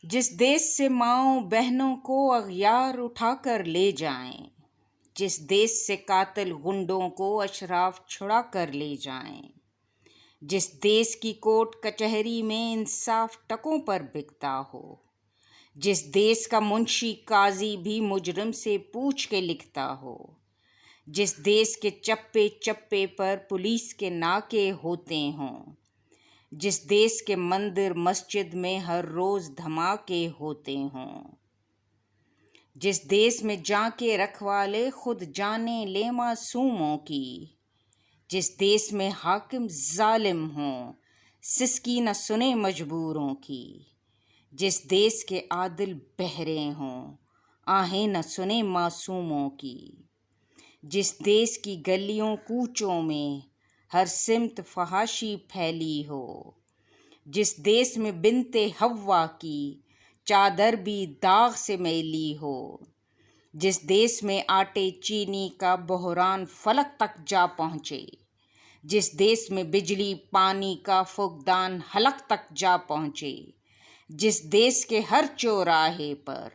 جس دیس سے ماؤں بہنوں کو اغیار اٹھا کر لے جائیں، جس دیس سے قاتل غنڈوں کو اشراف چھڑا کر لے جائیں، جس دیس کی کورٹ کچہری میں انصاف ٹکوں پر بکتا ہو، جس دیس کا منشی قاضی بھی مجرم سے پوچھ کے لکھتا ہو، جس دیس کے چپے چپے پر پولیس کے ناکے ہوتے ہوں، جس دیس کے مندر مسجد میں ہر روز دھماکے ہوتے ہوں، جس دیس میں جاں کے رکھوالے خود جانے لے معصوموں کی، جس دیس میں حاکم ظالم ہوں سسکی نہ سنے مجبوروں کی، جس دیس کے عادل بہرے ہوں آہیں نہ سنے معصوموں کی، جس دیس کی گلیوں کوچوں میں ہر سمت فحاشی پھیلی ہو، جس دیس میں بنت حوا کی چادر بھی داغ سے میلی ہو، جس دیس میں آٹے چینی کا بحران فلک تک جا پہنچے، جس دیس میں بجلی پانی کا فقدان حلق تک جا پہنچے، جس دیس کے ہر چوراہے پر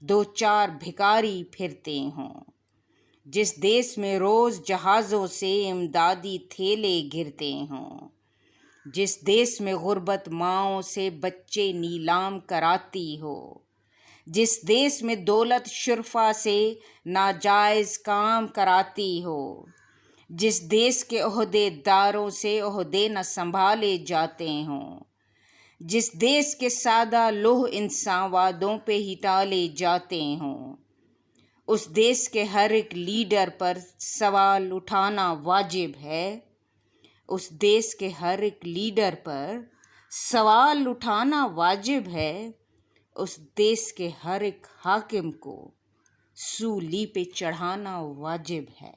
دو چار بھکاری پھرتے ہوں، جس دیس میں روز جہازوں سے امدادی تھیلے گرتے ہوں، جس دیس میں غربت ماؤں سے بچے نیلام کراتی ہو، جس دیس میں دولت شرفا سے ناجائز کام کراتی ہو، جس دیس کے عہدے داروں سے عہدے نہ سنبھالے جاتے ہوں، جس دیس کے سادہ لوح انسان وعدوں پہ ہی ٹالے جاتے ہوں، اس دیس کے ہر ایک لیڈر پر سوال اٹھانا واجب ہے، اس دیس کے ہر ایک لیڈر پر سوال اٹھانا واجب ہے، اس دیس کے ہر ایک حاکم کو سولی پہ چڑھانا واجب ہے۔